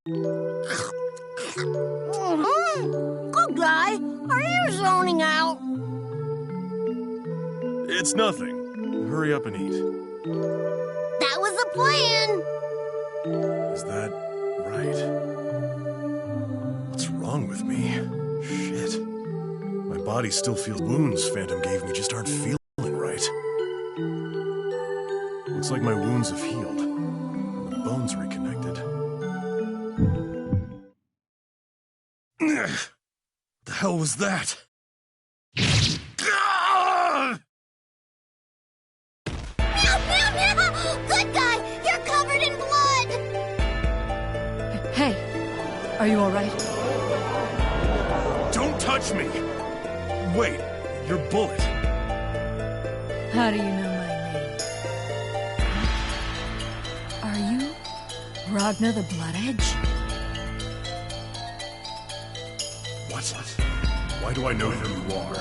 Good guy, are you zoning out? It's nothing. Hurry up and eat. That was the plan. Is that right? What's wrong with me? Shit. My body still feels wounds Phantom gave me just aren't feeling right. Looks like my wounds have healed. And the bones reconnected. What the hell was that? Good guy, you're covered in blood. Hey, are you all right? Don't touch me! Wait, your bullet. How do you know my name? Are you Ragnar the Blood Edge? What? Why do I know who you are?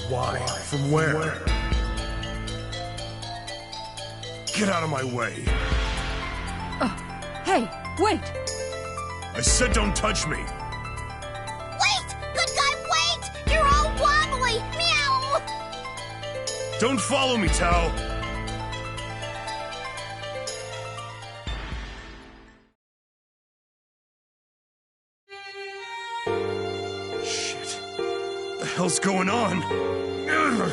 Why? From where? Get out of my way! Hey, wait! I said don't touch me! Wait! Good guy, wait! You're all wobbly! Meow! Don't follow me, Tao! Shit. What the hell's going on? Ugh.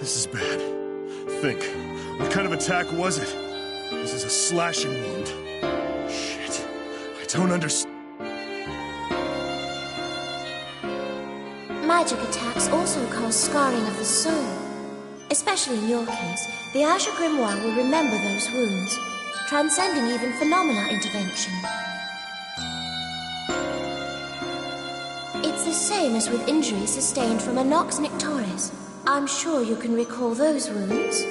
This is bad. Think. What kind of attack was it? This is a slashing wound. Shit. I don't understand. Magic attacks also cause scarring of the soul. Especially in your case, the Azure Grimoire will remember those wounds, transcending even phenomena intervention. It's the same as with injuries sustained from a Nox Nictoris. I'm sure you can recall those wounds.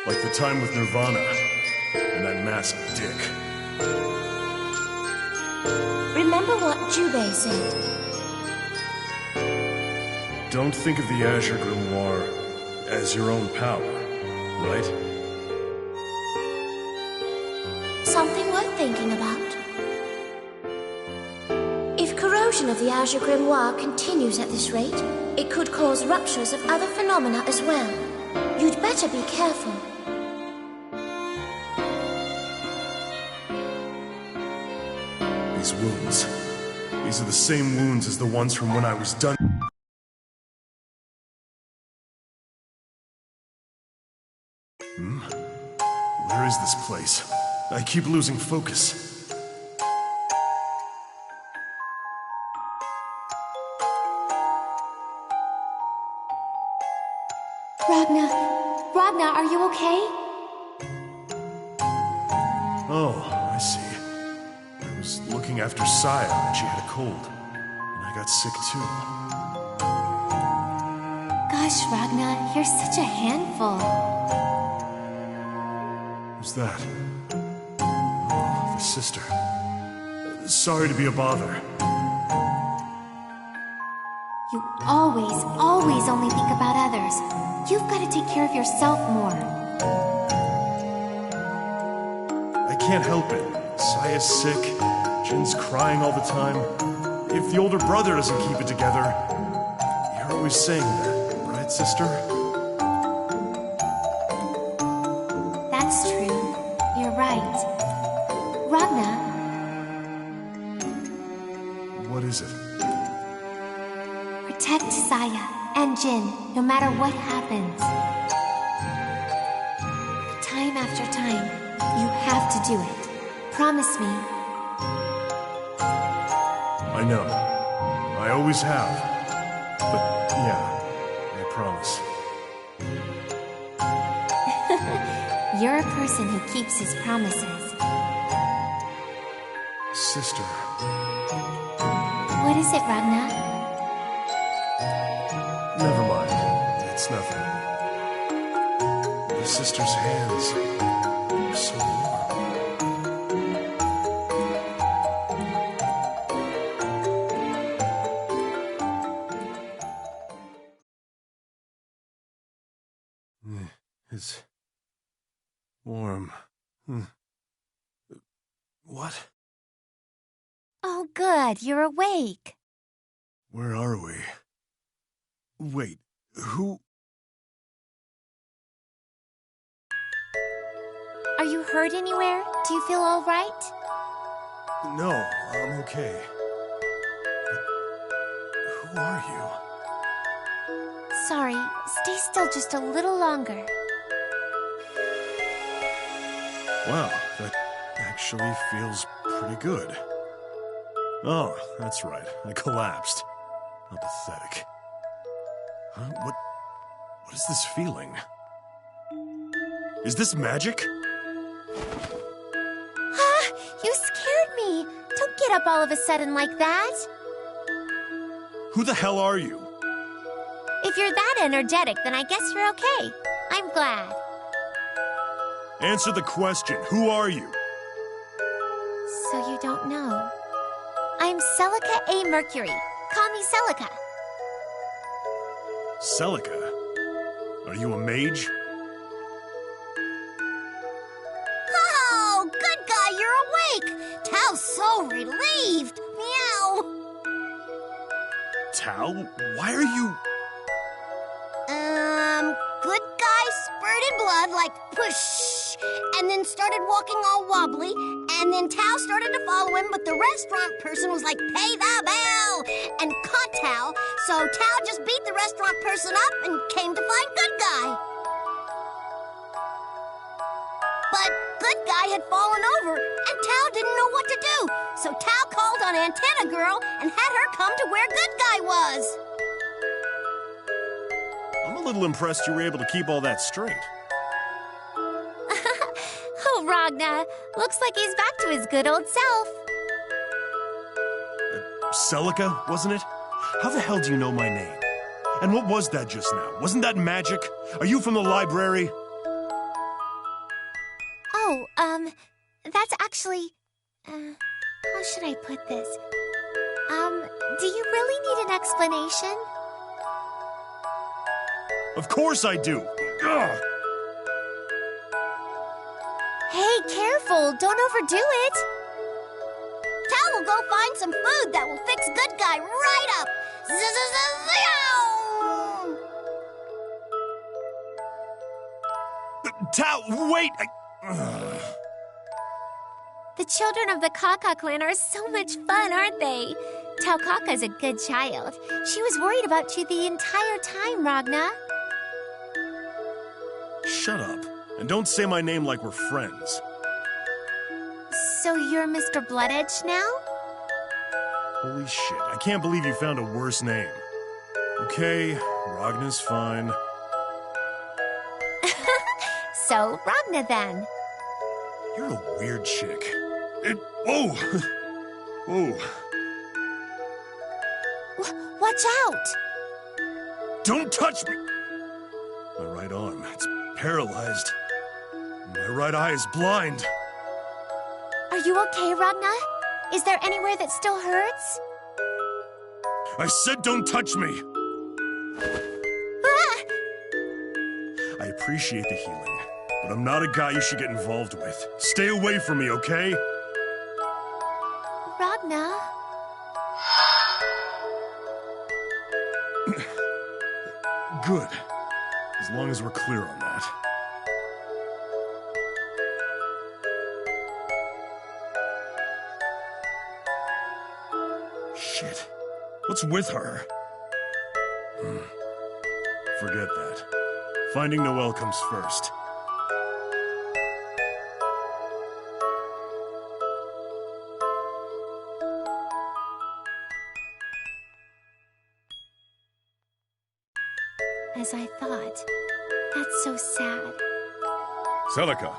Like the time with Nirvana and that masked dick. Remember what Jubei said. Don't think of the Azure Grimoire as your own power, right? Something worth thinking about. If corrosion of the Azure Grimoire continues at this rate, it could cause ruptures of other phenomena as well. You'd better be careful. These wounds. These are the same wounds as the ones from when I was done. Where is this place? I keep losing focus. Ragnar, are you okay? Oh, I see. I was looking after Saya and she had a cold. And I got sick too. Gosh, Ragnar, you're such a handful. Who's that? Oh, the sister. Sorry to be a bother. You always only think about others. You've got to take care of yourself more. I can't help it. Saya's sick. Jin's crying all the time. If the older brother doesn't keep it together, you're always saying that, right, sister? That's true. You're right. Ragnar, What is it? protect Saya and Jin, no matter what happens. Time after time, you have to do it. Promise me. I know. I always have. But, yeah, I promise. You're a person who keeps his promises. Sister. What is it, Ragnar? Never mind. It's nothing. The sister's hands are so warm. is warm. What? Oh, good. You're awake. Where are we? Wait, who? Are you hurt anywhere? Do you feel all right? No, I'm okay. But who are you? Sorry. Stay still just a little longer. Wow, that actually feels pretty good. Oh, that's right. I collapsed. How pathetic. Huh? What is this feeling? Is this magic? You scared me. Don't get up all of a sudden like that. Who the hell are you? If you're that energetic, then I guess you're okay. I'm glad. Answer the question. Who are you? So you don't know. I'm Celica A. Mercury. Call me Celica. Celica? Are you a mage? Oh, good guy, you're awake. Tao's so relieved. Meow. Tao? Why are you... Good guy spurted blood like whoosh, and then started walking all wobbly, and then Tao started to follow him, but the restaurant person was like, pay the bell, and caught Tao, so Tao just beat the restaurant person up and came to find good guy. But good guy had fallen over, and Tao didn't know what to do, so Tao called on Antenna Girl and had her come to where good guy was. I'm a little impressed you were able to keep all that straight. Oh, Ragna, looks like he's back to his good old self. Celica, wasn't it? How the hell do you know my name? And what was that just now? Wasn't that magic? Are you from the library? Oh, that's actually... how should I put this? Do you really need an explanation? Of course I do. Ugh. Hey, careful! Don't overdo it! Tao will go find some food that will fix good guy right up! Tao, wait! The children of the Kaka clan are so much fun, aren't they? Tao Kaka's a good child. She was worried about you the entire time, Ragna. Shut up. And don't say my name like we're friends. So you're Mr. Bloodedge now? Holy shit, I can't believe you found a worse name. Okay, Ragna's fine. So, Ragna then. You're a weird chick. Whoa! Whoa. Watch out! Don't touch me! My right arm, it's paralyzed. My right eye is blind. Are you okay, Ragna? Is there anywhere that still hurts? I said don't touch me! Ah! I appreciate the healing, but I'm not a guy you should get involved with. Stay away from me, okay? Ragna? Good. As long as we're clear on that. Shit. What's with her? Forget that. Finding Noelle comes first. As I thought. That's so sad. Celica.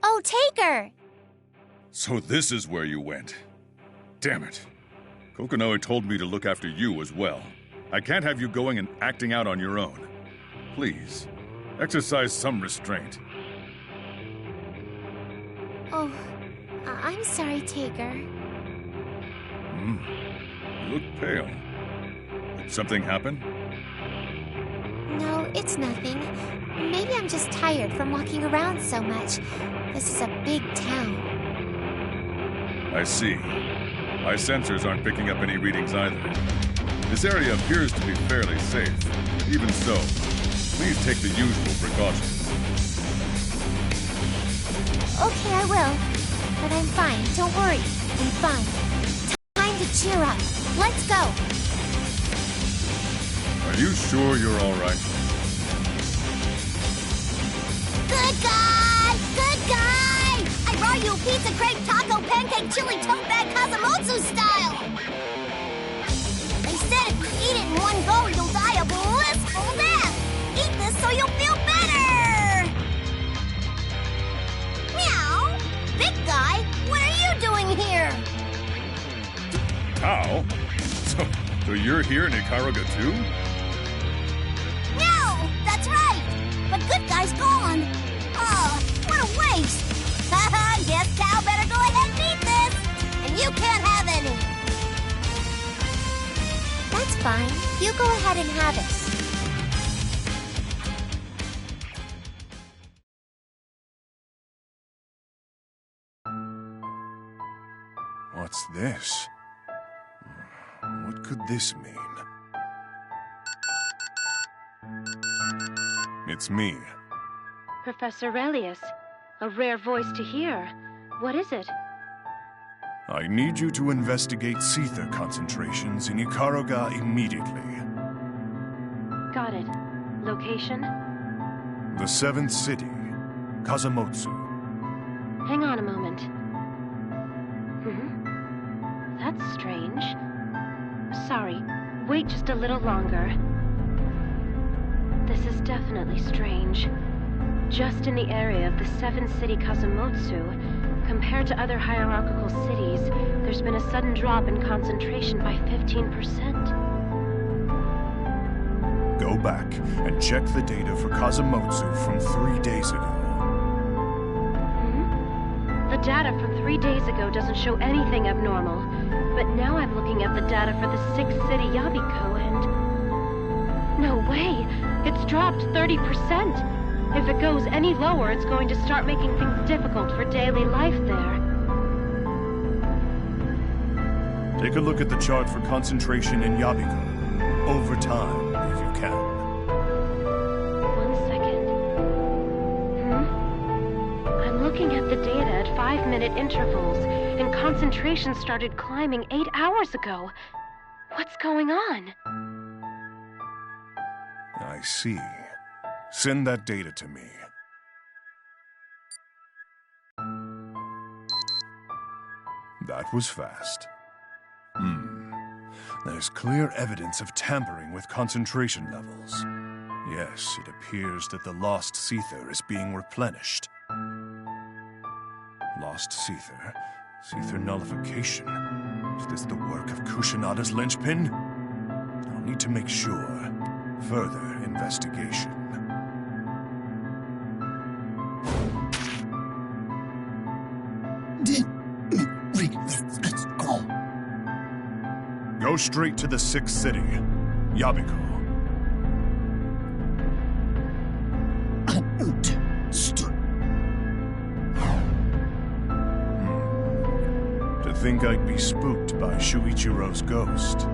Oh, Taker! So this is where you went. Damn it. Kokonoe told me to look after you as well. I can't have you going and acting out on your own. Please, exercise some restraint. Oh, I'm sorry, Taker. You look pale. Did something happen? No, it's nothing. Maybe I'm just tired from walking around so much. This is a big town. I see. My sensors aren't picking up any readings either. This area appears to be fairly safe. Even so, please take the usual precautions. Okay, I will. But I'm fine. Don't worry. I'm fine. Time to cheer up. Let's go. Are you sure you're all right? Good guy! Good guy! I brought you a pizza, crepe, taco, pancake, chili, tote bag, Kazamotsu style! They said if you eat it in one go, you'll die a blissful death! Eat this so you'll feel better! Meow! Big guy, what are you doing here? How? So you're here in Ikaruga too? No! That's right! But good guy's gone! Oh, what a waste! Haha, guess Cow better go ahead and eat this! And you can't have any! That's fine. You go ahead and have it. What's this? What could this mean? It's me. Professor Aurelius, a rare voice to hear. What is it? I need you to investigate Seether concentrations in Ikaruga immediately. Got it. Location? The 7th city, Kazamotsu. Hang on a moment. That's strange. Sorry, wait just a little longer. This is definitely strange. Just in the area of the 7th city Kazamotsu, compared to other hierarchical cities, there's been a sudden drop in concentration by 15%. Go back and check the data for Kazamotsu from 3 days ago. The data from 3 days ago doesn't show anything abnormal, but now I'm looking at the data for the 6th city Yabiko and... No way! It's dropped 30%! If it goes any lower, it's going to start making things difficult for daily life there. Take a look at the chart for concentration in Yabiko. Over time, if you can. 1 second. I'm looking at the data at 5-minute intervals, and concentration started climbing 8 hours ago. What's going on? I see. Send that data to me. That was fast. There's clear evidence of tampering with concentration levels. Yes, it appears that the lost Seether is being replenished. Lost Seether? Seether nullification? Is this the work of Kushinada's linchpin? I'll need to make sure. Further investigation. Go straight to the 6th city, Yabiko. To think I'd be spooked by Shuichiro's ghost.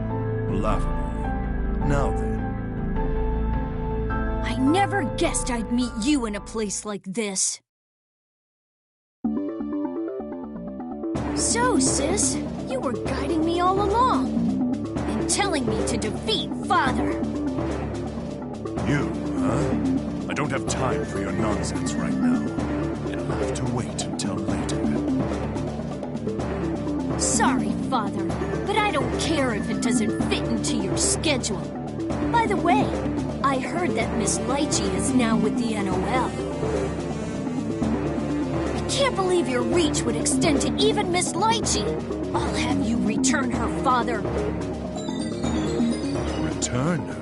Laughable. Now then. I never guessed I'd meet you in a place like this. So, sis, you were guiding me all along. And telling me to defeat Father. You, huh? I don't have time for your nonsense right now. It'll have to wait until later. Sorry, Father, but I don't care if it doesn't fit into your schedule. By the way, I heard that Miss Lychee is now with the NOL. I can't believe your reach would extend to even Miss Lychee. I'll have you return her, Father. Return her?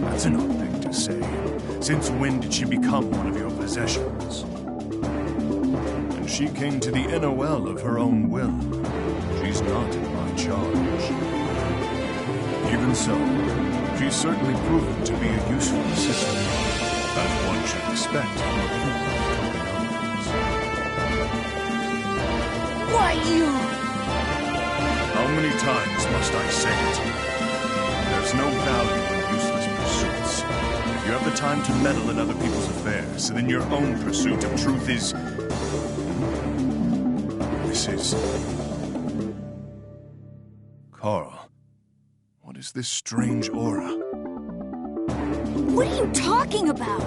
That's an odd thing to say. Since when did she become one of your possessions? And she came to the NOL of her own will. She's not in my charge. Even so, She's certainly proven to be a useful assistant, as one should expect from a people helping others. Why, you... How many times must I say it? There's no value in useless pursuits. If you have the time to meddle in other people's affairs, then your own pursuit of truth is... This is... Carl, what is this strange aura? What are you talking about?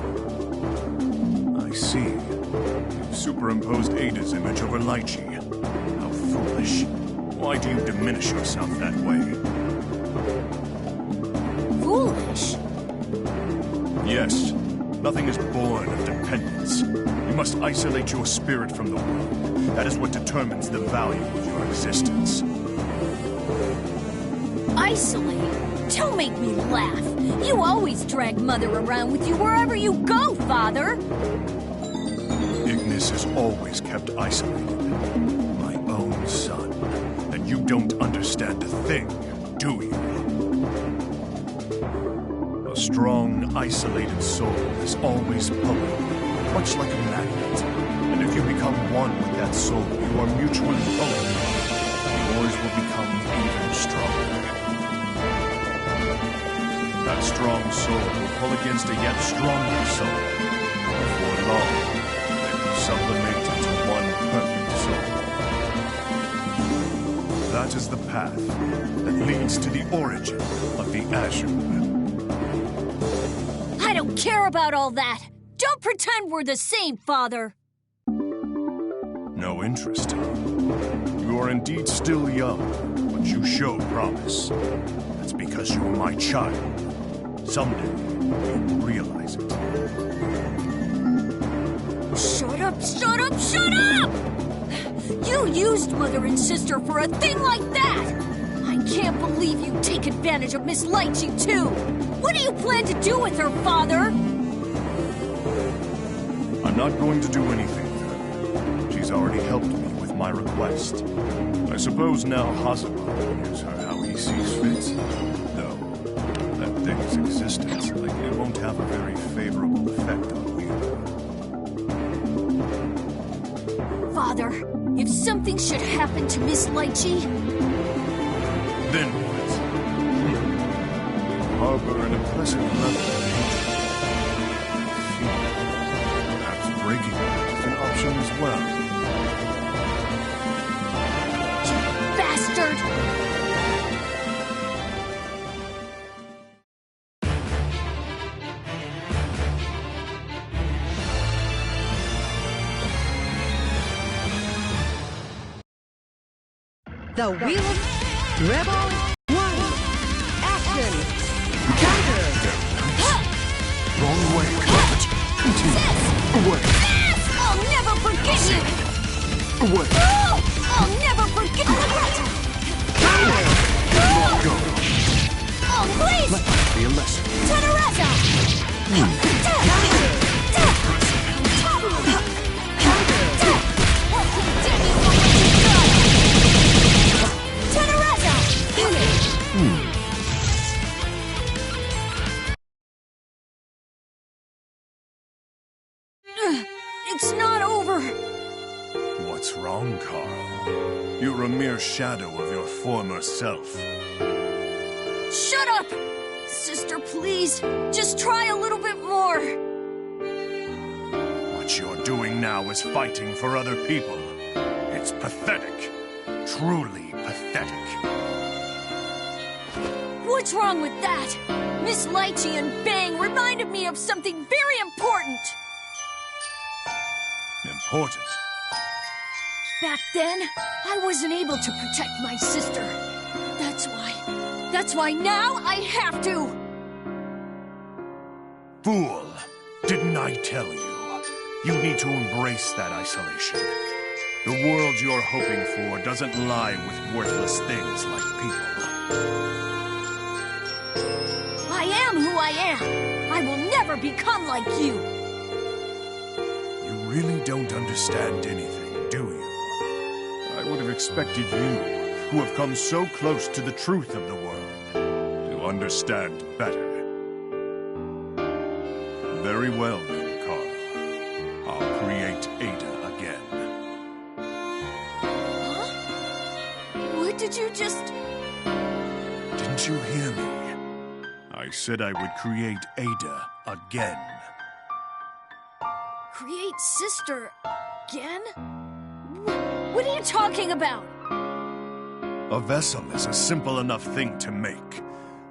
I see. You've superimposed Ada's image over Lychee. How foolish. Why do you diminish yourself that way? Foolish? Yes. Nothing is born of dependence. You must isolate your spirit from the world. That is what determines the value of your existence. Isolate? Don't make me laugh. You always drag Mother around with you wherever you go, Father. Ignis is always kept isolated. My own son. And you don't understand a thing, do you? A strong, isolated soul is always pulling, much like a magnet. And if you become one with that soul, you are mutually pulling. Yours will become even stronger. That strong soul will pull against a yet stronger soul. Before long, they will sublimate into one perfect soul. That is the path that leads to the origin of the Azure. I don't care about all that. Don't pretend we're the same, Father. No interest, huh? You are indeed still young, but you show promise. That's because you are my child. Someday, you will realize it. Shut up, shut up, shut up! You used Mother and Sister for a thing like that! I can't believe you take advantage of Miss Lychee, too! What do you plan to do with her, Father? I'm not going to do anything with her. She's already helped me with my request. I suppose now Hazama will use her how he sees fit. Though, that thing's existence likely won't have a very favorable effect on you. Father, if something should happen to Miss Lychee... Then what? You harbor an impressive level of hatred. Perhaps breaking her is an option as well. Bastard! The Wheel of Rebel 1. Action! Counter! Wrong way. Continue. Away. I'll never forget you! Away. I'll never forget you! Go. Oh, please! Let that be a lesson. Tenereza! It's not over. What's wrong, Carl? You're a mere shadow of your former self. Shut up! Sister, please, just try a little bit more. What you're doing now is fighting for other people. It's pathetic. Truly pathetic. What's wrong with that? Miss Lychee and Bang reminded me of something very important. Important? Back then, I wasn't able to protect my sister. That's why now I have to! Fool! Didn't I tell you? You need to embrace that isolation. The world you're hoping for doesn't lie with worthless things like people. I am who I am! I will never become like you! You really don't understand anything, do you? I would have expected you, who have come so close to the truth of the world, to understand better. Very well then, Carl. I'll create Ada again. Huh? What did you just... Didn't you hear me? I said I would create Ada again. Create sister again? What are you talking about? A vessel is a simple enough thing to make.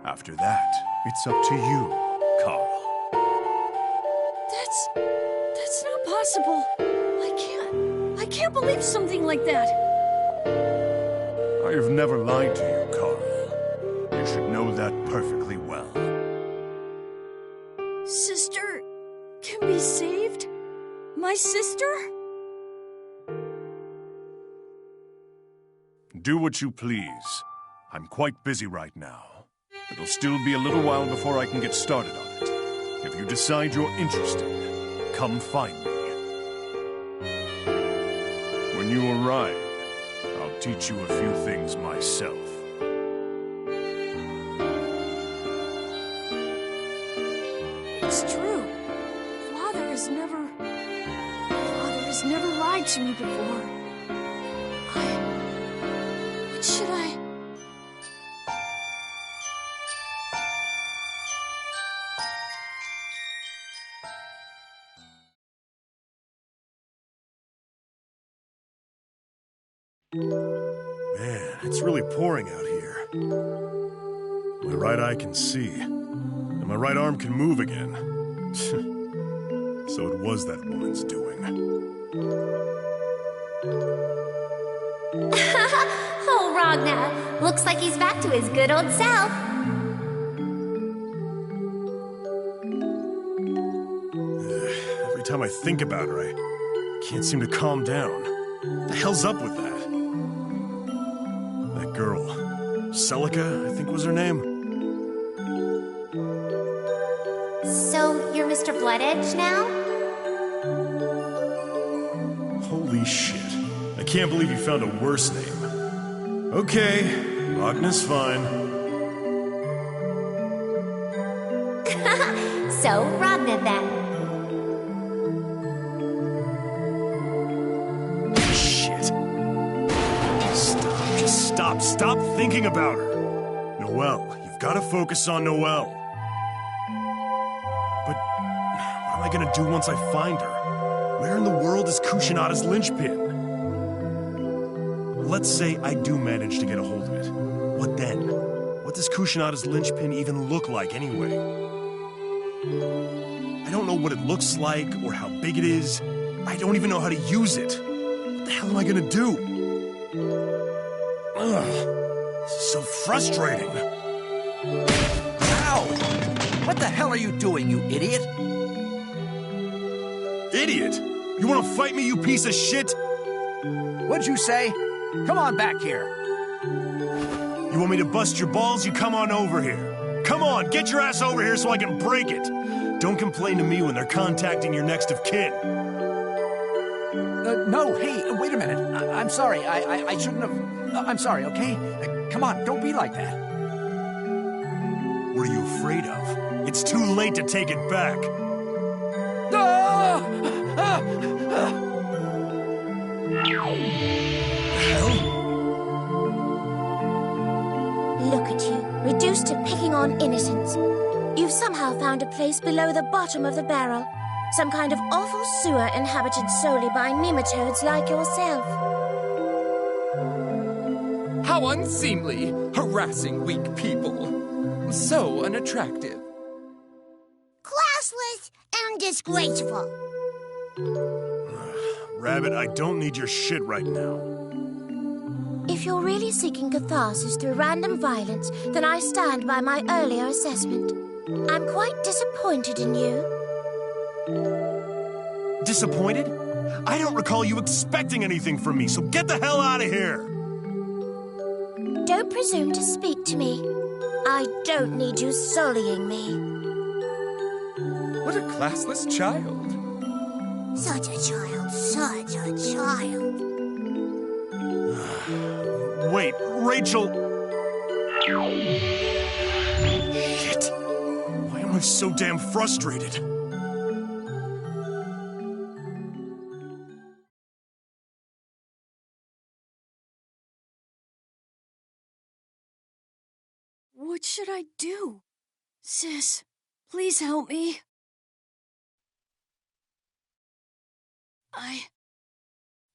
After that, it's up to you, Carl. That's not possible. I can't believe something like that. I have never lied to you, Carl. You should know that perfectly well. Sister can be saved? My sister? Do what you please. I'm quite busy right now. It'll still be a little while before I can get started on it. If you decide you're interested, come find me. When you arrive, I'll teach you a few things myself. It's true. Father has never lied to me before. What should I... Man, it's really pouring out here. My right eye can see, and my right arm can move again. So it was that woman's doing. Oh, Ragnar. Looks like he's back to his good old self. Every time I think about her, I can't seem to calm down. What the hell's up with that? That girl, Celica, I think was her name. So, you're Mr. Bloodedge now? Holy shit. I can't believe you found a worse name. Okay, Ragnar's fine. So, Ragnar then. Shit. Stop thinking about her. Noelle, you've got to focus on Noelle. But what am I gonna do once I find her? Where in the world is Kushinada's linchpin? Let's say I do manage to get a hold of it. What then? What does Kushinada's linchpin even look like anyway? I don't know what it looks like or how big it is. I don't even know how to use it. What the hell am I gonna do? Ugh, this is so frustrating. Ow! What the hell are you doing, you idiot? Idiot? You wanna fight me, you piece of shit? What'd you say? Come on back here. You want me to bust your balls? You come on over here. Come on, get your ass over here so I can break it. Don't complain to me when they're contacting your next of kin. No, hey, wait a minute. I'm sorry. I shouldn't have... I'm sorry, okay? Come on, don't be like that. What are you afraid of? It's too late to take it back. Look at you, reduced to picking on innocents. You've somehow found a place below the bottom of the barrel. Some kind of awful sewer inhabited solely by nematodes like yourself. How unseemly! Harassing weak people. So unattractive. Classless and disgraceful. Rabbit, I don't need your shit right now. If you're really seeking catharsis through random violence, then I stand by my earlier assessment. I'm quite disappointed in you. Disappointed? I don't recall you expecting anything from me, so get the hell out of here! Don't presume to speak to me. I don't need you sullying me. What a classless child. Such a child, such a child. Wait, Rachel... I'm so damn frustrated. What should I do? Sis, please help me.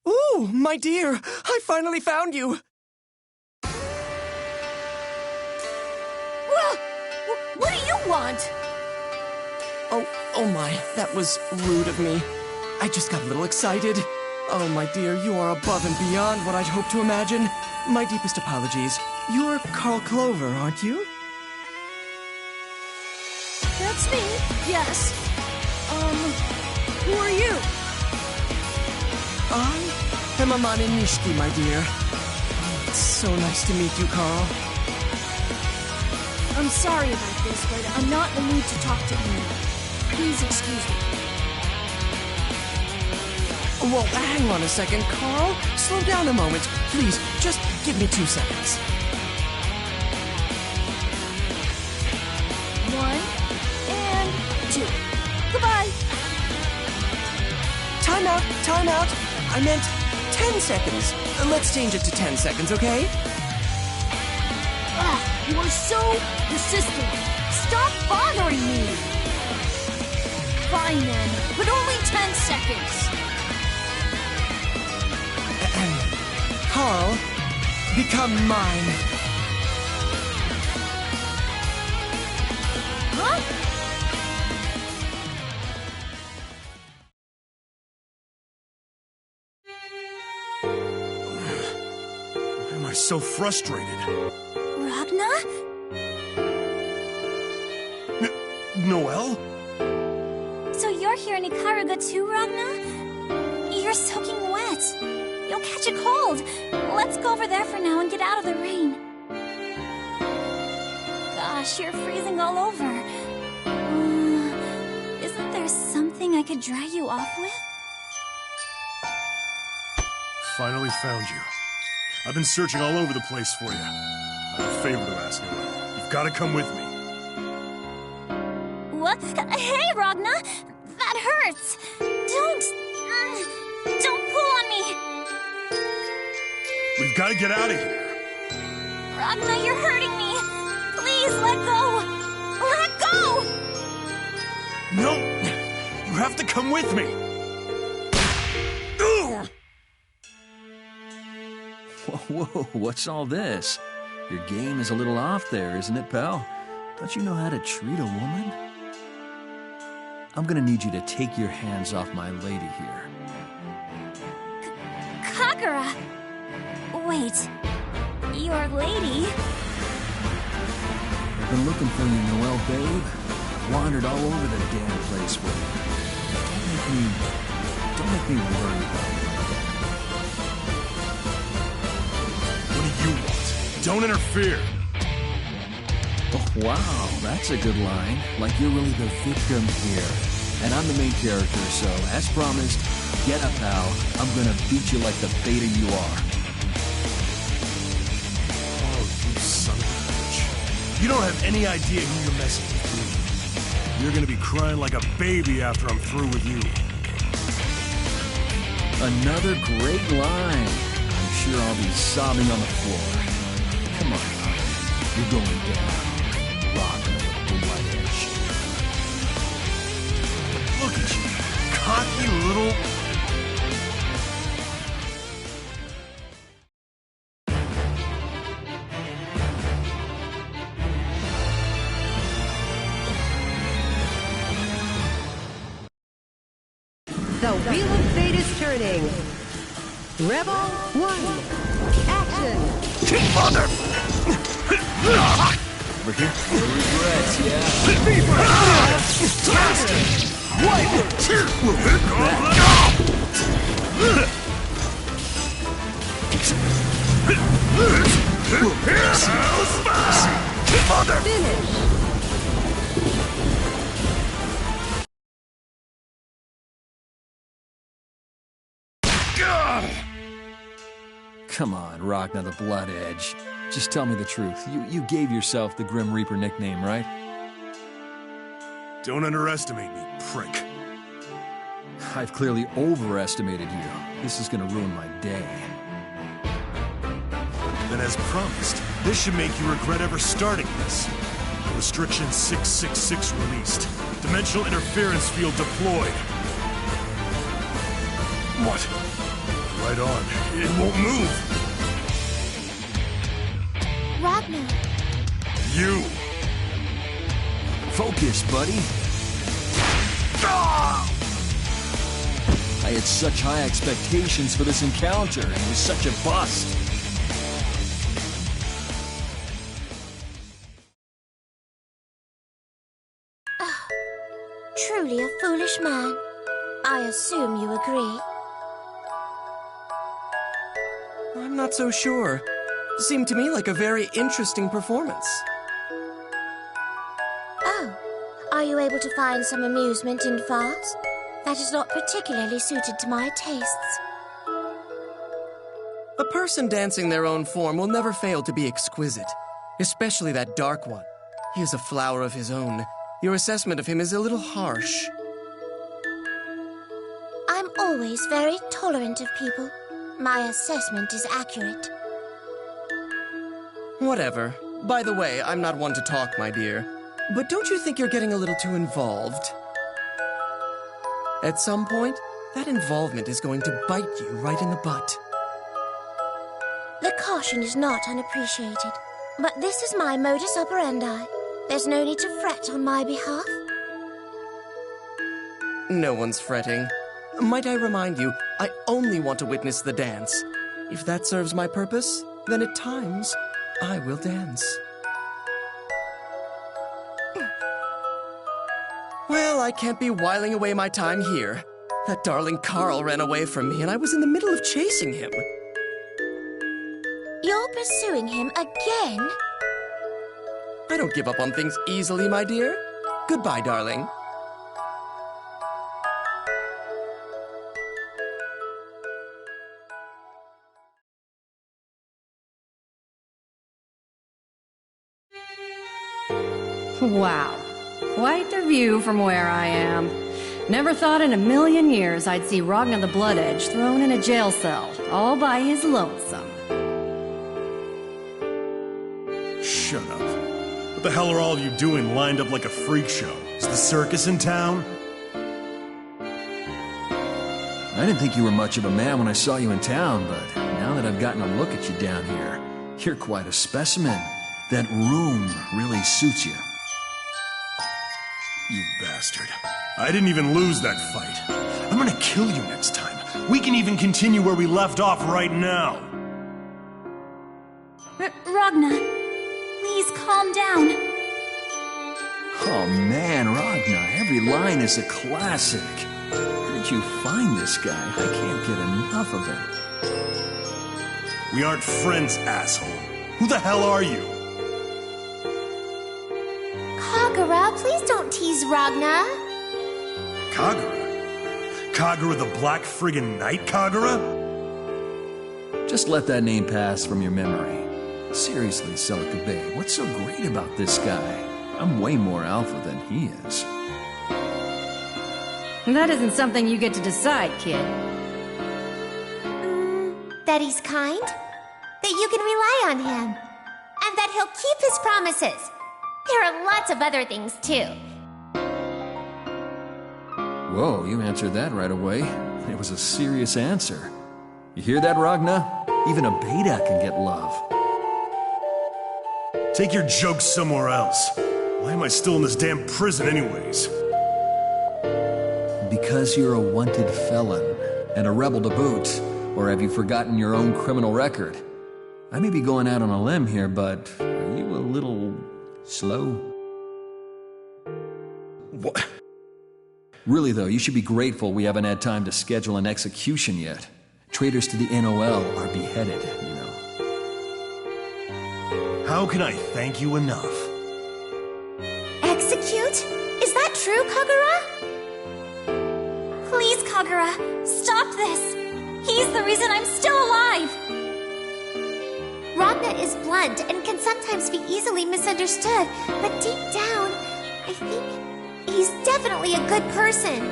Ooh, my dear, I finally found you. Well, what do you want? Oh my, that was rude of me. I just got a little excited. Oh, my dear, you are above and beyond what I'd hoped to imagine. My deepest apologies. You're Carl Clover, aren't you? That's me, yes. Who are you? I am Amane Nishiki, my dear. Oh, it's so nice to meet you, Carl. I'm sorry about this, but I'm not in the mood to talk to anyone. Please excuse me. Well, hang on a second, Carl. Slow down a moment. Please, just give me 2 seconds. 1 and 2. Goodbye. Time out, time out. I meant 10 seconds. Let's change it to 10 seconds, okay? You are so persistent. Stop bothering me. Fine then, but only 10 seconds. Carl, become mine. Huh? Why am I so frustrated? Ragna? Noelle? So you're here in Ikaruga too, Ragna? You're soaking wet. You'll catch a cold. Let's go over there for now and get out of the rain. Gosh, you're freezing all over. Isn't there something I could dry you off with? Finally found you. I've been searching all over the place for you. I have a favor to ask, Noelle. You've got to come with me. What? Hey, Ragna! That hurts! Don't pull on me! We've got to get out of here. Ragna, you're hurting me! Please, let go! Let go! No! You have to come with me! Ugh! Whoa, what's all this? Your game is a little off there, isn't it, pal? Don't you know how to treat a woman? I'm gonna need you to take your hands off my lady here. Kagura! Wait, your lady? I've been looking for you, Noelle, babe. Wandered all over the damn place with you. Don't make me worry about you. What do you want? Don't interfere! Oh, wow, that's a good line. Like you're really the victim here. And I'm the main character, so, as promised, get up, pal. I'm gonna beat you like the beta you are. Oh, you son of a bitch. You don't have any idea who you're messing with, do you? You're gonna be crying like a baby after I'm through with you. Another great line. I'm sure I'll be sobbing on the floor. Come on, you're going down. Rock the white edge. Look at you, cocky little... The wheel of fate is turning. Rebel 1. Action! Mother! Over here. No regrets, yeah. Mother! Finish! Come on, Ragna the Blood Edge. Just tell me the truth. You gave yourself the Grim Reaper nickname, right? Don't underestimate me, prick. I've clearly overestimated you. This is gonna ruin my day. Then as promised, this should make you regret ever starting this. Restriction 666 released. Dimensional interference field deployed. What? Right on. It won't move. Ragnar. You. Focus, buddy. I had such high expectations for this encounter, and it was such a bust. Truly a foolish man. I assume you agree. I'm not so sure. Seemed to me like a very interesting performance. Oh, are you able to find some amusement in farce? That is not particularly suited to my tastes. A person dancing their own form will never fail to be exquisite, especially that dark one. He is a flower of his own. Your assessment of him is a little harsh. I'm always very tolerant of people. My assessment is accurate. Whatever. By the way, I'm not one to talk, my dear. But don't you think you're getting a little too involved? At some point, that involvement is going to bite you right in the butt. The caution is not unappreciated, but this is my modus operandi. There's no need to fret on my behalf. No one's fretting. Might I remind you, I only want to witness the dance. If that serves my purpose, then at times, I will dance. Well, I can't be whiling away my time here. That darling Carl ran away from me, and I was in the middle of chasing him. You're pursuing him again? I don't give up on things easily, my dear. Goodbye, darling. Wow. Quite the view from where I am. Never thought in a million years I'd see Ragnar the Blood Edge thrown in a jail cell, all by his lonesome. Shut up. What the hell are all of you doing lined up like a freak show? Is the circus in town? I didn't think you were much of a man when I saw you in town, but now that I've gotten a look at you down here, you're quite a specimen. That room really suits you. You bastard. I didn't even lose that fight. I'm gonna kill you next time. We can even continue where we left off right now. Ragnar, please calm down. Oh man, Ragnar, every line is a classic. Where did you find this guy? I can't get enough of him. We aren't friends, asshole. Who the hell are you? Kagura, please don't tease Ragnar. Kagura? Kagura the Black Friggin' Knight Kagura? Just let that name pass from your memory. Seriously, Celica Bay, what's so great about this guy? I'm way more alpha than he is. That isn't something you get to decide, kid. That he's kind, that you can rely on him, and that he'll keep his promises. There are lots of other things, too. Whoa, you answered that right away. It was a serious answer. You hear that, Ragnar? Even a beta can get love. Take your jokes somewhere else. Why am I still in this damn prison anyways? Because you're a wanted felon, and a rebel to boot. Or have you forgotten your own criminal record? I may be going out on a limb here, but are you a little slow? What? Really though, you should be grateful we haven't had time to schedule an execution yet. Traitors to the NOL are beheaded, you know. How can I thank you enough? Execute? Is that true, Kagura? Please, Kagura, stop this. He's the reason I'm still alive. Ragnar is blunt and can sometimes be easily misunderstood, but deep down, I think He's definitely a good person.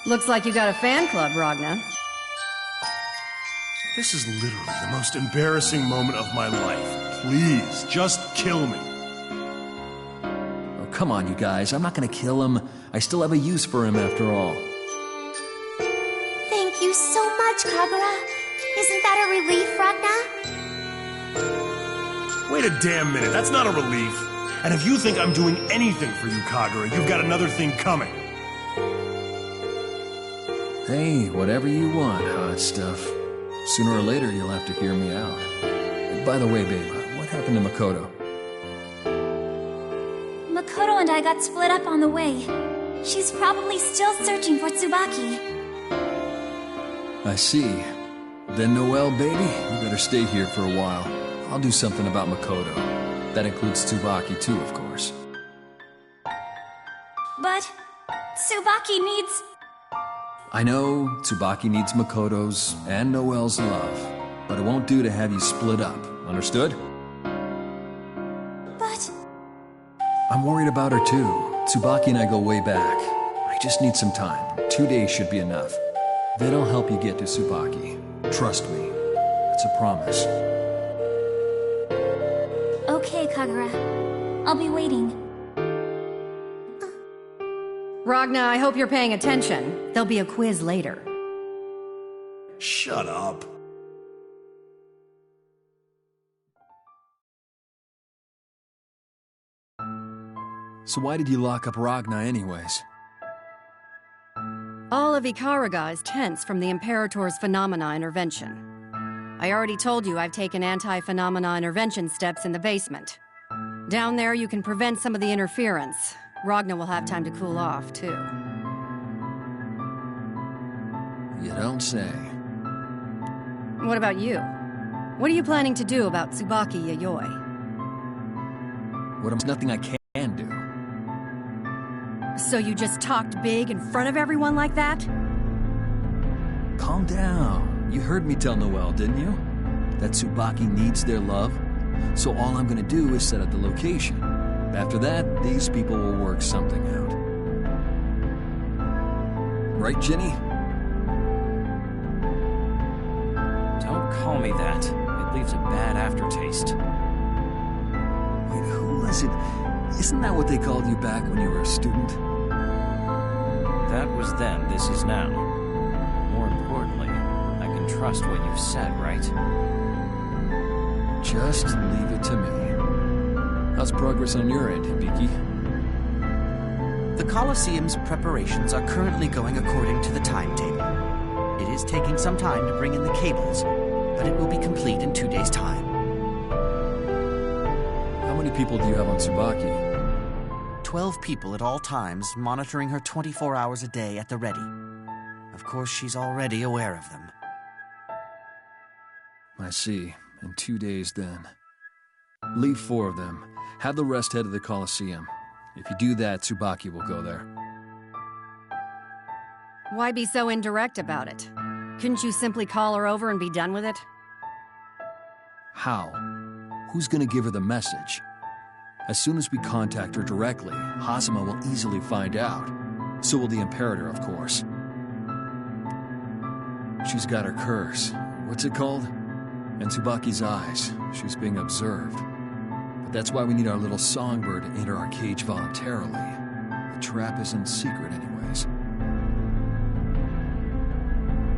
Looks like you got a fan club, Ragna. This is literally the most embarrassing moment of my life. Please, just kill me. Oh, come on, you guys. I'm not gonna kill him. I still have a use for him after all. Thank you so much, Kagura. Isn't that a relief, Ragna? Wait a damn minute, that's not a relief. And if you think I'm doing anything for you, Kagura, you've got another thing coming. Hey, whatever you want, hot stuff. Sooner or later, you'll have to hear me out. By the way, babe, what happened to Makoto? Makoto and I got split up on the way. She's probably still searching for Tsubaki. I see. Then, Noelle, baby, you better stay here for a while. I'll do something about Makoto. That includes Tsubaki, too, of course. But Tsubaki needs... I know Tsubaki needs Makoto's and Noelle's love, but it won't do to have you split up. Understood? But... I'm worried about her, too. Tsubaki and I go way back. I just need some time. 2 days should be enough. Then I'll help you get to Tsubaki. Trust me. It's a promise. Okay, Kagura. I'll be waiting. Ragna, I hope you're paying attention. There'll be a quiz later. Shut up. So why did you lock up Ragna anyways? All of Ikaraga is tense from the Imperator's phenomena intervention. I already told you I've taken anti-phenomena intervention steps in the basement. Down there you can prevent some of the interference. Ragna will have time to cool off, too. You don't say. What about you? What are you planning to do about Tsubaki Yayoi? There's nothing I can do. So you just talked big in front of everyone like that? Calm down. You heard me tell Noelle, didn't you? That Tsubaki needs their love. So all I'm gonna do is set up the location. After that, these people will work something out. Right, Ginny? Don't call me that. It leaves a bad aftertaste. Wait, who was it? Isn't that what they called you back when you were a student? That was then, this is now. More importantly, I can trust what you've said, right? Just leave it to me. How's progress on your end, Hibiki? The Colosseum's preparations are currently going according to the timetable. It is taking some time to bring in the cables, but it will be complete in 2 days' time. How many people do you have on Tsubaki? 12 people at all times, monitoring her 24 hours a day at the ready. Of course, she's already aware of them. I see. In 2 days, then. Leave 4 of them. Have the rest head to the Colosseum. If you do that, Tsubaki will go there. Why be so indirect about it? Couldn't you simply call her over and be done with it? How? Who's gonna give her the message? As soon as we contact her directly, Hazama will easily find out. So will the Imperator, of course. She's got her curse. What's it called? And Tsubaki's eyes. She's being observed. But that's why we need our little songbird to enter our cage voluntarily. The trap isn't secret anyways.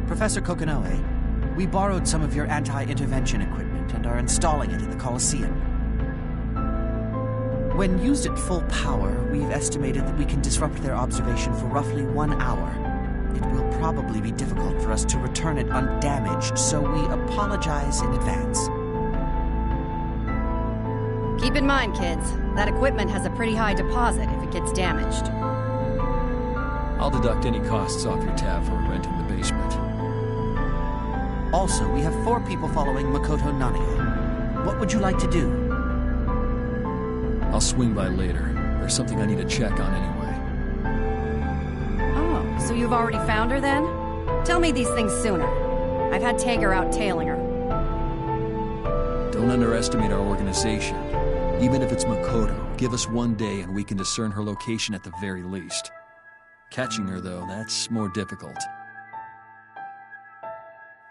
Professor Kokonoe, we borrowed some of your anti-intervention equipment and are installing it in the Colosseum. When used at full power, we've estimated that we can disrupt their observation for roughly 1 hour. It will probably be difficult for us to return it undamaged, so we apologize in advance. Keep in mind, kids, that equipment has a pretty high deposit if it gets damaged. I'll deduct any costs off your tab for renting the basement. Also, we have 4 people following Makoto Nania. What would you like to do? I'll swing by later. There's something I need to check on anyway. Oh, so you've already found her then? Tell me these things sooner. I've had Tager out tailing her. Don't underestimate our organization. Even if it's Makoto, give us 1 day and we can discern her location at the very least. Catching her, though, that's more difficult.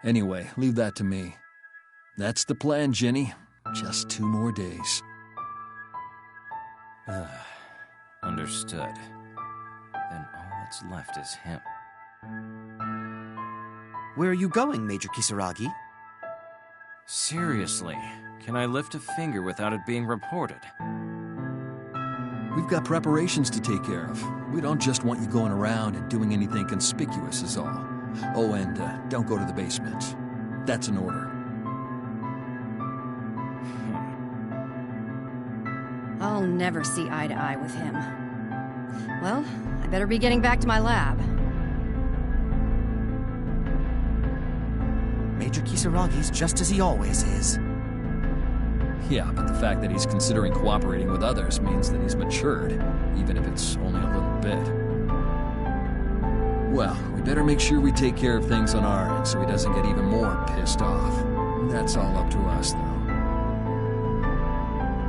Anyway, leave that to me. That's the plan, Jenny. Just 2 more days. Understood. Then all that's left is him. Where are you going, Major Kisaragi? Seriously, can I lift a finger without it being reported? We've got preparations to take care of. We don't just want you going around and doing anything conspicuous is all. Oh, and don't go to the basement. That's an order. I'll never see eye to eye with him. Well, I better be getting back to my lab. Major Kisaragi's just as he always is. Yeah, but the fact that he's considering cooperating with others means that he's matured, even if it's only a little bit. Well, we better make sure we take care of things on our end so he doesn't get even more pissed off. That's all up to us, though.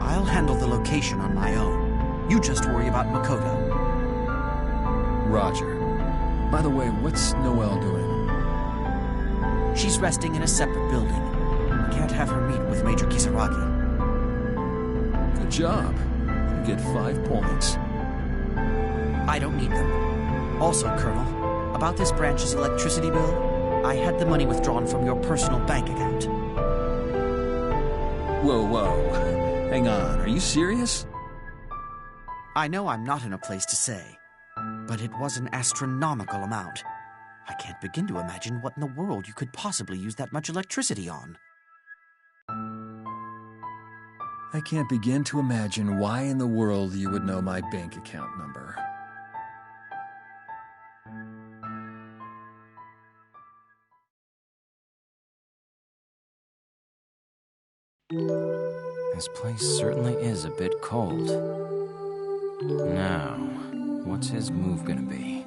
I'll handle the location on my own. You just worry about Makoto. Roger. By the way, what's Noelle doing? She's resting in a separate building. I can't have her meet with Major Kisaragi. Good job. You get 5 points. I don't need them. Also, Colonel, about this branch's electricity bill, I had the money withdrawn from your personal bank account. Whoa. Hang on, are you serious? I know I'm not in a place to say, but it was an astronomical amount. I can't begin to imagine what in the world you could possibly use that much electricity on. I can't begin to imagine why in the world you would know my bank account number. This place certainly is a bit cold. Now, what's his move gonna be?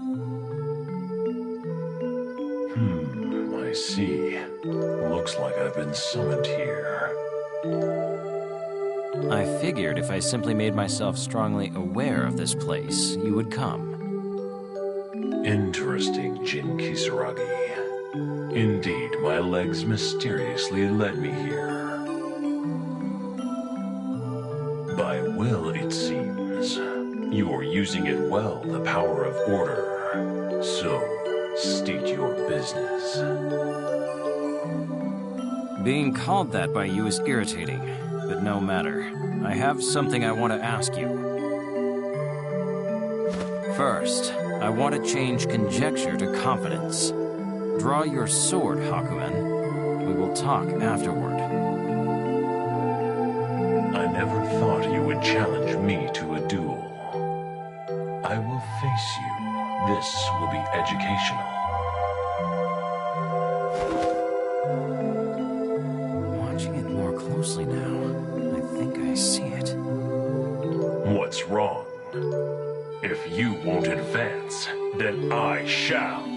I see. Looks like I've been summoned here. I figured if I simply made myself strongly aware of this place, you would come. Interesting, Jin Kisaragi. Indeed, my legs mysteriously led me here. By will, it seems. You are using it well, the power of order. So, state your business. Being called that by you is irritating, but no matter. I have something I want to ask you. First, I want to change conjecture to confidence. Draw your sword, Hakumen. We will talk afterward. I never thought you would challenge me to a duel. I will face you. This will be educational. Watching it more closely now, I think I see it. What's wrong? If you won't advance, then I shall.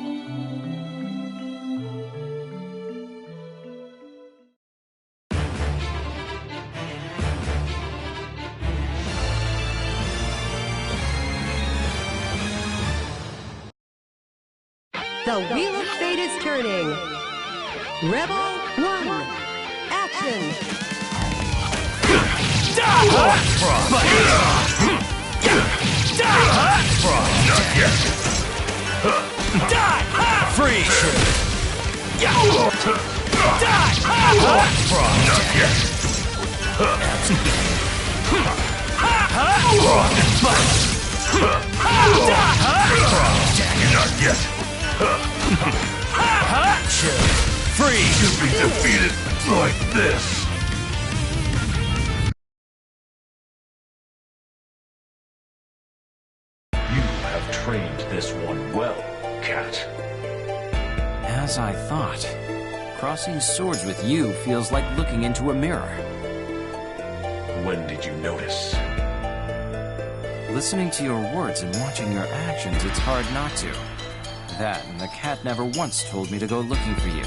The Wheel of Fate is turning. Rebel 1. Action! Freeze! Not yet. Freeze! To be defeated like this. You have trained this one well, Cat. As I thought. Crossing swords with you feels like looking into a mirror. When did you notice? Listening to your words and watching your actions, it's hard not to. That, and the cat never once told me to go looking for you.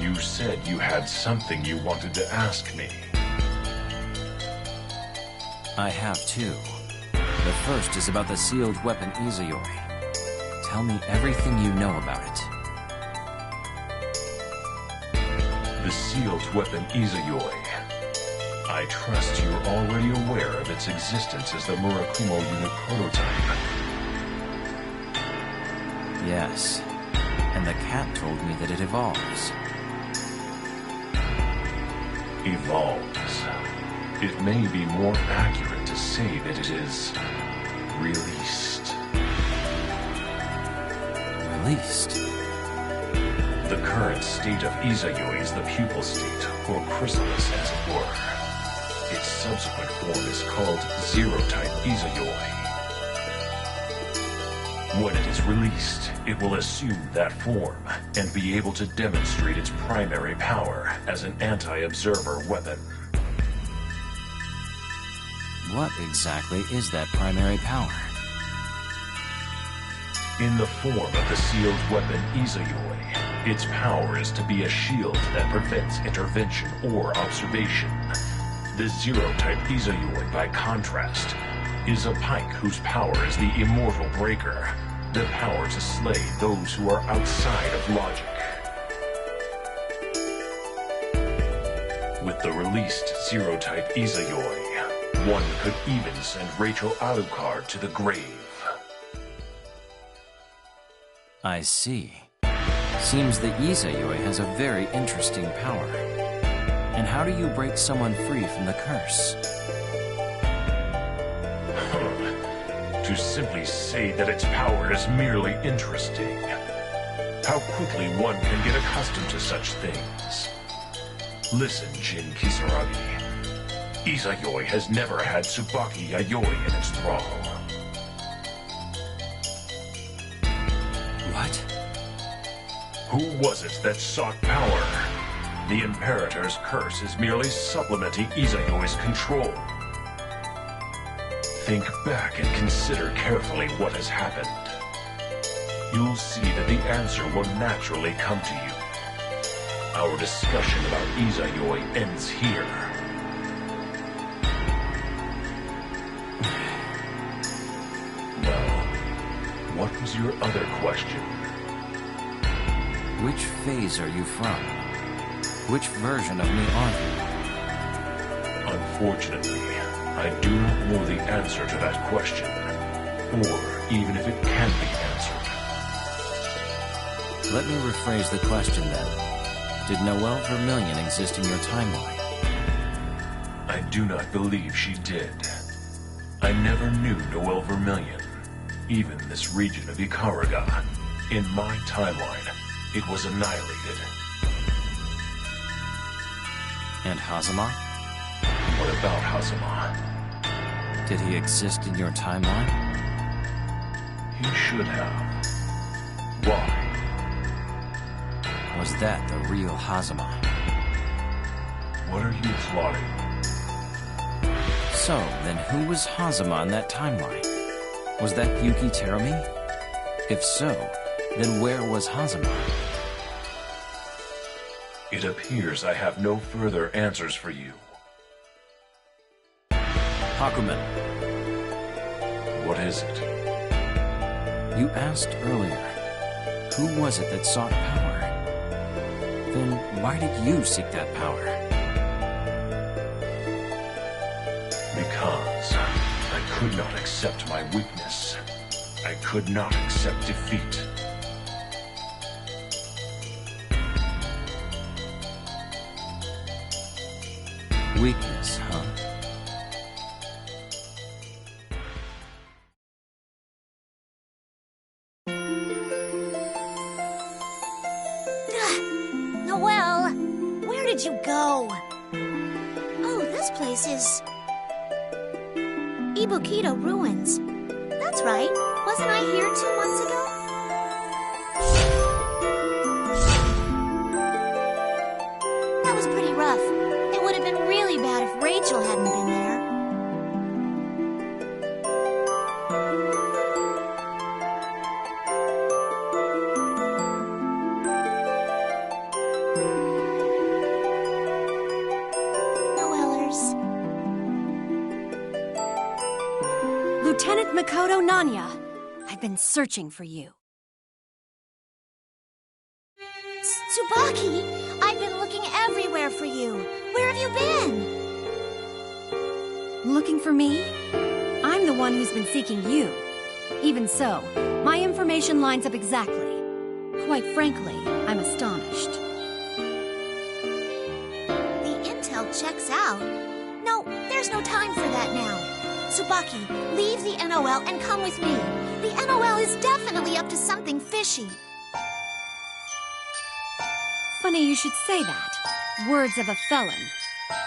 You said you had something you wanted to ask me. I have two. The first is about the sealed weapon Izayoi. Tell me everything you know about it. The sealed weapon Izayoi. I trust you're already aware of its existence as the Murakumo unit prototype. Yes. And the cat told me that it evolves. Evolves. It may be more accurate to say that it is released. Released? The current state of Izayoi is the pupil state, or chrysalis as it were. Its subsequent form is called Zero-type Izayoi. When it is released, it will assume that form and be able to demonstrate its primary power as an anti-observer weapon. What exactly is that primary power? In the form of the sealed weapon Izayoi, its power is to be a shield that prevents intervention or observation. The Zero-type Izayoi, by contrast, is a pike whose power is the Immortal Breaker, the power to slay those who are outside of logic. With the released Zero-type Izayoi, one could even send Rachel Alucard to the grave. I see. Seems the Izayoi has a very interesting power. And how do you break someone free from the curse? To simply say that its power is merely interesting. How quickly one can get accustomed to such things. Listen, Jin Kisaragi. Izayoi has never had Tsubaki Yayoi in its thrall. What? Who was it that sought power? The Imperator's curse is merely supplementing Izayoi's control. Think back and consider carefully what has happened. You'll see that the answer will naturally come to you. Our discussion about Izayoi ends here. Well, what was your other question? Which phase are you from? Which version of me are you? Unfortunately, I do not know the answer to that question, or even if it can be answered. Let me rephrase the question then. Did Noelle Vermillion exist in your timeline? I do not believe she did. I never knew Noelle Vermillion, even this region of Ikaraga. In my timeline, it was annihilated. And Hazama? What about Hazama? Did he exist in your timeline? He should have. Why? Was that the real Hazama? What are you plotting? So, then who was Hazama in that timeline? Was that Yuki Terumi? If so, then where was Hazama? It appears I have no further answers for you. Hakumen. What is it? You asked earlier, who was it that sought power? Then why did you seek that power? Because I could not accept my weakness. I could not accept defeat. Weakness, huh? Noelle, where did you go? Oh, this place is Ibukito Ruins. That's right. Wasn't I here 2 months ago? That was pretty rough. It would have been really bad if Rachel hadn't been there. Makoto Nanya. I've been searching for you. Tsubaki, I've been looking everywhere for you. Where have you been? Looking for me? I'm the one who's been seeking you. Even so, my information lines up exactly. Quite frankly, I'm astonished. The intel checks out. No, there's no time for that now. Tsubaki, leave the NOL and come with me. The NOL is definitely up to something fishy. Funny you should say that. Words of a felon.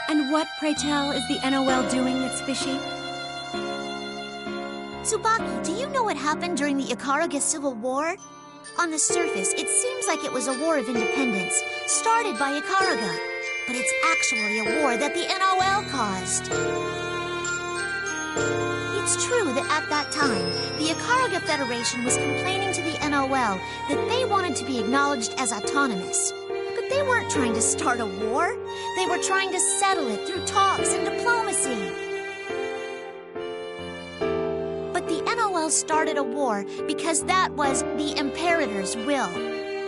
And what, pray tell, is the NOL doing that's fishy? Tsubaki, do you know what happened during the Ikaruga Civil War? On the surface, it seems like it was a war of independence, started by Ikaruga. But it's actually a war that the NOL caused. It's true that at that time, the Ikaruga Federation was complaining to the NOL that they wanted to be acknowledged as autonomous. But they weren't trying to start a war. They were trying to settle it through talks and diplomacy. But the NOL started a war because that was the Imperator's will.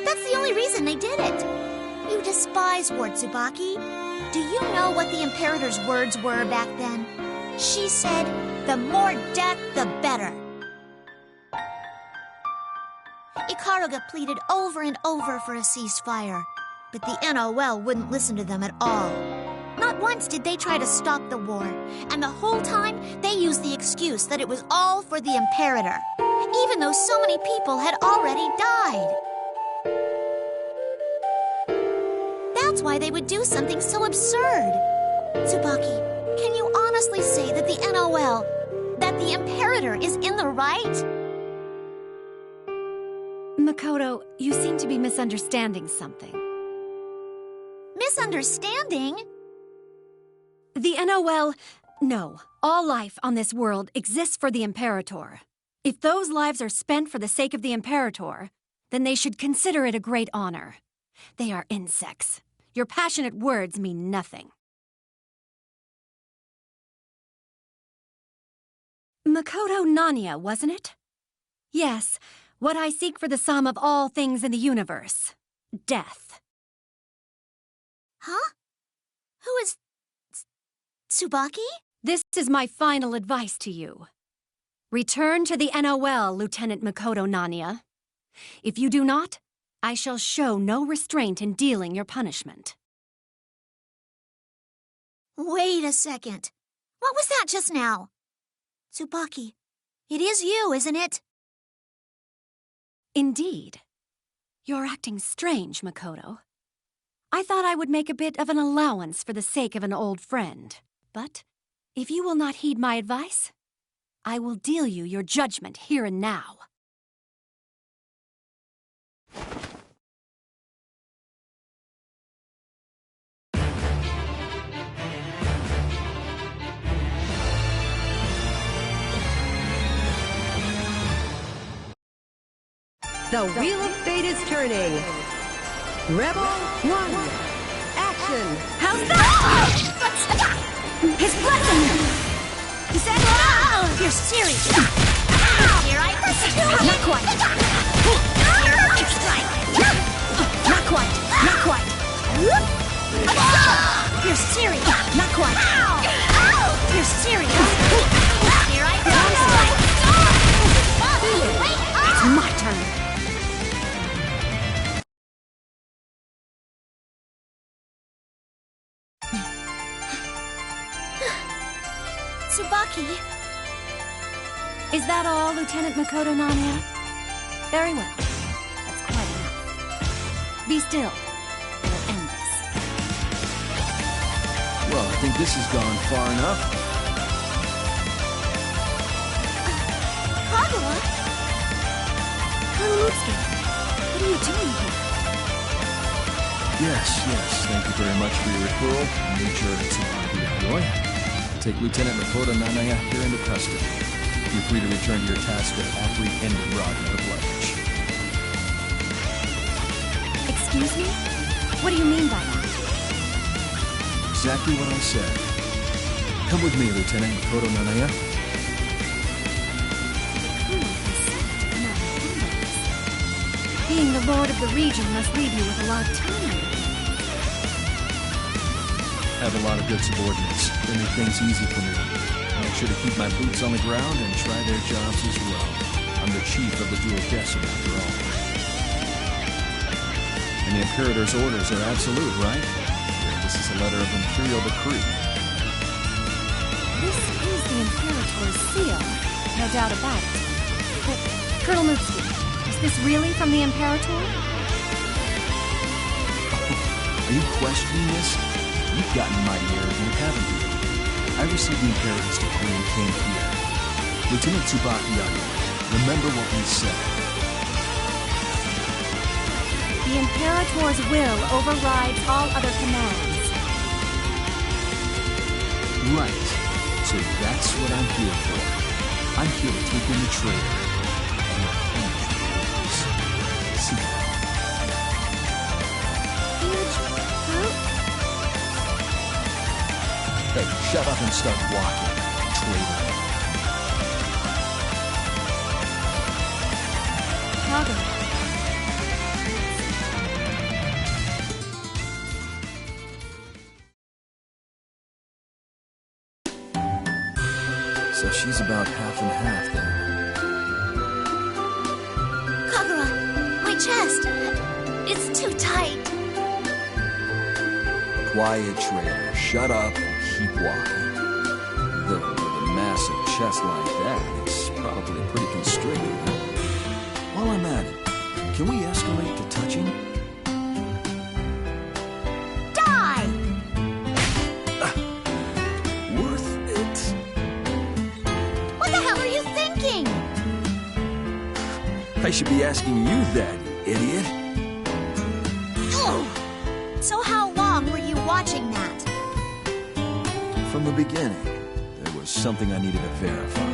That's the only reason they did it. You despise war, Tsubaki. Do you know what the Imperator's words were back then? She said, "The more death, the better." Ikaruga pleaded over and over for a ceasefire, but the NOL wouldn't listen to them at all. Not once did they try to stop the war, and the whole time they used the excuse that it was all for the Imperator, even though so many people had already died. That's why they would do something so absurd. Tsubaki, can you honestly say that the NOL, that the Imperator is in the right? Makoto, you seem to be misunderstanding something. Misunderstanding? The NOL... No, all life on this world exists for the Imperator. If those lives are spent for the sake of the Imperator, then they should consider it a great honor. They are insects. Your passionate words mean nothing. Makoto Nanya, wasn't it? Yes, what I seek for the sum of all things in the universe. Death. Huh? Who is... Tsubaki? This is my final advice to you. Return to the NOL, Lieutenant Makoto Nanya. If you do not, I shall show no restraint in dealing your punishment. Wait a second. What was that just now? Tsubaki, it is you, isn't it? Indeed. You're acting strange, Makoto. I thought I would make a bit of an allowance for the sake of an old friend. But if you will not heed my advice, I will deal you your judgment here and now. The Wheel of Fate is turning. Rebel 1. Action! How's that? His blessing! He said, "Oh, you're serious." Here I pursue. Not quite. Here I strike. Not quite. Not quite. You're serious. Not quite. You're serious. Here I strike. It's my turn. Tsubaki. Is that all, Lieutenant Makoto Nanya? Very well. That's quite enough. Be still. We'll end this. Well, I think this has gone far enough. Kagura? Kanalutsuki, what are you doing here? Yes. Thank you very much for your referral. Major Tsubaki Yayoi. Take Lieutenant Makoto Nanya here into custody. You're free to return to your task of apprehending Ragnar the Bloodwitch. Excuse me? What do you mean by that? Exactly what I said. Come with me, Lieutenant Makoto Nanya. Being the lord of the region must leave you with a lot of time. I have a lot of good subordinates. They make things easy for me. I make sure to keep my boots on the ground and try their jobs as well. I'm the chief of the duodecim, after all. And the Imperator's orders are absolute, right? This is a letter of imperial decree. This is the Imperator's seal. No doubt about it. But, Colonel Mutsuki, is this really from the Imperator? Are you questioning this? You've gotten mighty arrogant, haven't you? I received the Imperator's decree and came here. Lieutenant Tsubaki, remember what we said. The Imperator's will overrides all other commands. Right. So that's what I'm here for. I'm here to take in the traitor. See that? Huge brute? Hey, shut up and start walking, traitor. Kaga. So she's about half and half then. Kagura, my chest. It's too tight. Quiet, traitor. Shut up and keep walking. Though with a massive chest like that, it's probably pretty constricting. While I'm at it, can we escalate to touching? Die! Worth it. What the hell are you thinking? I should be asking you that, you idiot. Oh! So how long were you watching that? From the beginning, there was something I needed to verify.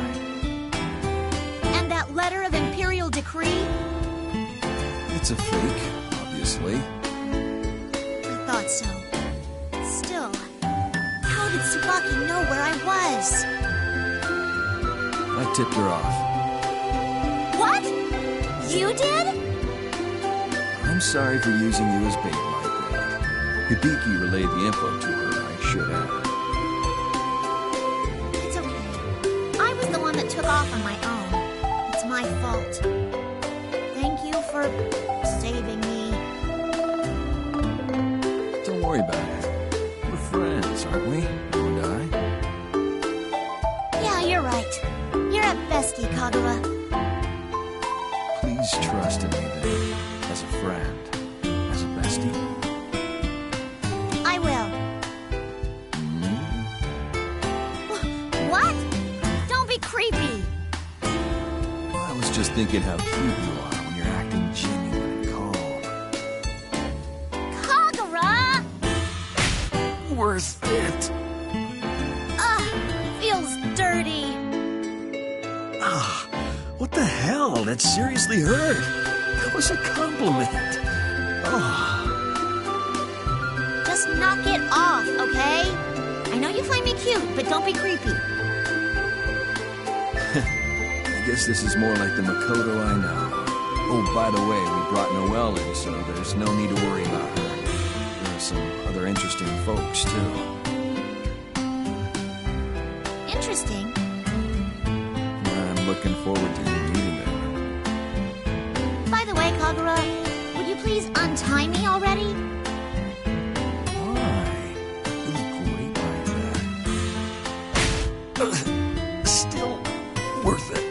And that letter of Imperial Decree? It's a fake, obviously. I thought so. Still, how did Tsubaki know where I was? I tipped her off. What? You did? I'm sorry for using you as bait like that. Hibiki relayed the info to her. I should have. It's okay. I was the one that took off on my own. It's my fault. Thank you for saving me. Don't worry about it. We're friends, aren't we? You and I? Yeah, you're right. You're a bestie, Kagura. Please trust in me then. As a friend. As a bestie. I will. What? Don't be creepy. I was just thinking how cute you are when you're acting genuine and calm. Kagura! Worth it. Feels dirty. Ah, what the hell? That seriously hurt. That was a compliment. Oh. Just knock it off, okay? I know you find me cute, but don't be creepy. I guess this is more like the Makoto I know. Oh, by the way, we brought Noelle in, so there's no need to worry about her. There are some other interesting folks, too. Interesting. I'm looking forward to you meeting them. By the way, Kagura, would you please untie me already? Why? You look great like that. Still worth it.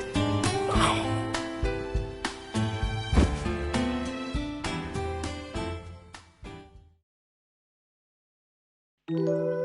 Oh.